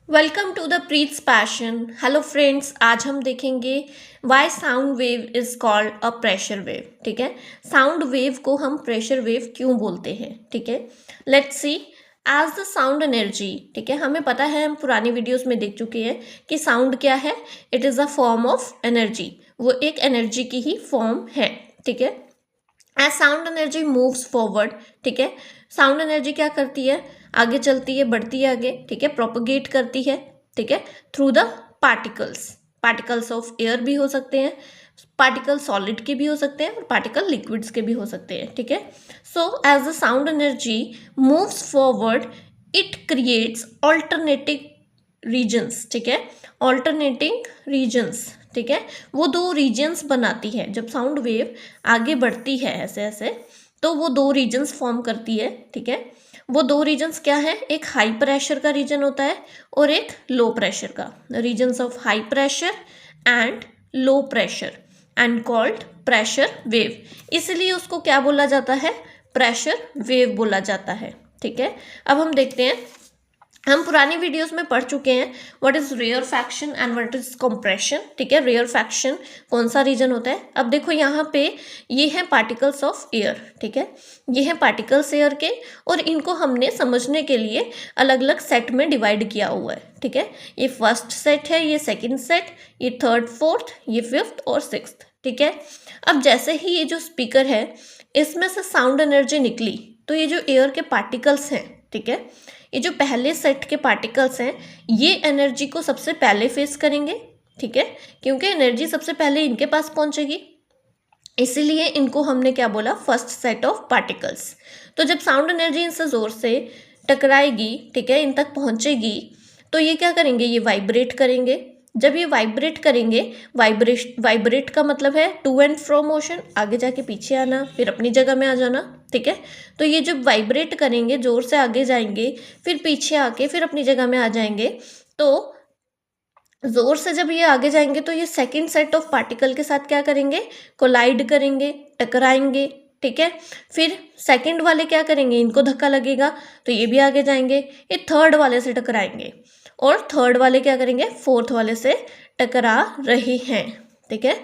Welcome to the Preet's passion. Hello friends, आज हम देखेंगे why sound wave is called a pressure wave. ठीक है, साउंड वेव को हम प्रेशर वेव क्यों बोलते हैं। ठीक है, let's see as the sound energy. ठीक है, हमें पता है, हम पुरानी वीडियोस में देख चुके हैं कि साउंड क्या है। It is a form of energy, वो एक एनर्जी की ही फॉर्म है। ठीक है, as sound energy moves forward. ठीक है, साउंड एनर्जी क्या करती है, आगे चलती है, बढ़ती है आगे। ठीक है, प्रोपोगेट करती है। ठीक है, through the particles. Particles of air भी हो सकते हैं, पार्टिकल सॉलिड के भी हो सकते हैं और पार्टिकल लिक्विड्स के भी हो सकते हैं। ठीक है, so as the sound energy moves forward it creates alternative regions. ठीक है, ऑल्टरनेटिंग रीजन्स। ठीक है, वो दो रीजन्स बनाती है। जब साउंड वेव आगे बढ़ती है ऐसे ऐसे, तो वो दो रीजन्स फॉर्म करती है। ठीक है, वो दो रीजन्स क्या है, एक हाई प्रेशर का रीजन होता है और एक लो प्रेशर का। Regions of high pressure and low pressure and called pressure wave. इसलिए उसको क्या बोला जाता है, प्रेशर वेव बोला जाता है। ठीक है, अब हम देखते हैं, हम पुरानी वीडियोस में पढ़ चुके हैं what is rarefaction and what is compression. ठीक है, रेयरफैक्शन कौन सा रीजन होता है। अब देखो यहाँ पे ये है पार्टिकल्स ऑफ एयर। ठीक है, ये है पार्टिकल्स एयर के, और इनको हमने समझने के लिए अलग अलग सेट में डिवाइड किया हुआ है। ठीक है, ये फर्स्ट सेट है, ये सेकेंड सेट, ये थर्ड फोर्थ, ये फिफ्थ और सिक्स्थ। ठीक है, अब जैसे ही ये जो स्पीकर है इसमें से साउंड एनर्जी निकली, तो ये जो एयर के पार्टिकल्स हैं, ठीक है, ये जो पहले सेट के पार्टिकल्स हैं, ये एनर्जी को सबसे पहले फेस करेंगे। ठीक है, क्योंकि एनर्जी सबसे पहले इनके पास पहुंचेगी, इसीलिए इनको हमने क्या बोला, फर्स्ट सेट ऑफ पार्टिकल्स। तो जब साउंड एनर्जी इनसे जोर से टकराएगी, ठीक है, इन तक पहुंचेगी, तो ये क्या करेंगे, ये वाइब्रेट करेंगे। जब ये वाइब्रेट करेंगे, वाइब्रेट का मतलब है टू एंड फ्रो मोशन, आगे जाके पीछे आना, फिर अपनी जगह में आ जाना। ठीक है, तो ये जब वाइब्रेट करेंगे, जोर से आगे जाएंगे, फिर पीछे आके फिर अपनी जगह में आ जाएंगे। तो जोर से जब ये आगे जाएंगे तो ये सेकंड सेट ऑफ पार्टिकल के साथ क्या करेंगे, कोलाइड करेंगे, टकराएंगे। ठीक है, फिर सेकंड वाले क्या करेंगे, इनको धक्का लगेगा तो ये भी आगे जाएंगे, ये थर्ड वाले से टकराएंगे, और थर्ड वाले क्या करेंगे, फोर्थ वाले से टकरा रहे हैं। ठीक है,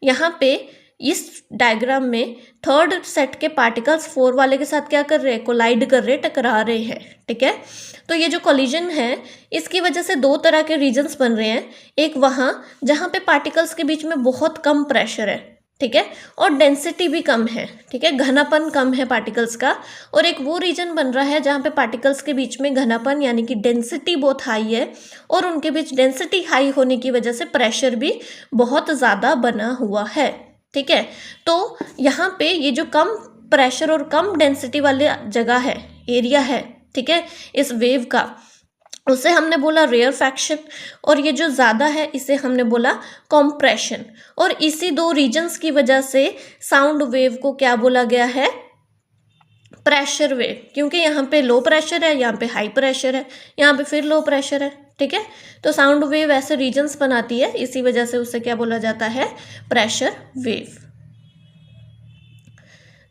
यहाँ पे इस डायग्राम में थर्ड सेट के पार्टिकल्स फोर वाले के साथ क्या कर रहे हैं, कोलाइड कर रहे, टकरा रहे हैं। ठीक है, तो ये जो कोलिजन है, इसकी वजह से दो तरह के रीजन्स बन रहे हैं। एक वहाँ जहाँ पे पार्टिकल्स के बीच में बहुत कम प्रेशर है, ठीक है, और डेंसिटी भी कम है। ठीक है, घनापन कम है पार्टिकल्स का। और एक वो रीजन बन रहा है जहाँ पे पार्टिकल्स के बीच में घनापन यानी कि डेंसिटी बहुत हाई है, और उनके बीच डेंसिटी हाई होने की वजह से प्रेशर भी बहुत ज़्यादा बना हुआ है। ठीक है, तो यहाँ पे ये जो कम प्रेशर और कम डेंसिटी वाली जगह है, एरिया है, ठीक है, इस वेव का, उसे हमने बोला रेयरफैक्शन, और ये जो ज़्यादा है इसे हमने बोला कॉम्प्रेशन। और इसी दो रीजन्स की वजह से साउंड वेव को क्या बोला गया है, प्रेशर वेव। क्योंकि यहाँ पे लो प्रेशर है, यहाँ पे हाई प्रेशर है, यहाँ पे फिर लो प्रेशर है। ठीक है, तो साउंड वेव ऐसे रीजन्स बनाती है, इसी वजह से उसे क्या बोला जाता है, प्रेशर वेव।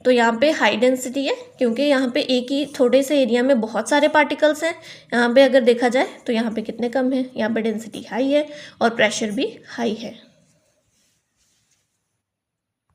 तो यहाँ पे हाई डेंसिटी है क्योंकि यहाँ पे एक ही थोड़े से एरिया में बहुत सारे पार्टिकल्स हैं। यहाँ पे अगर देखा जाए तो यहाँ पे कितने कम है, यहाँ पे डेंसिटी हाई है और प्रेशर भी हाई है।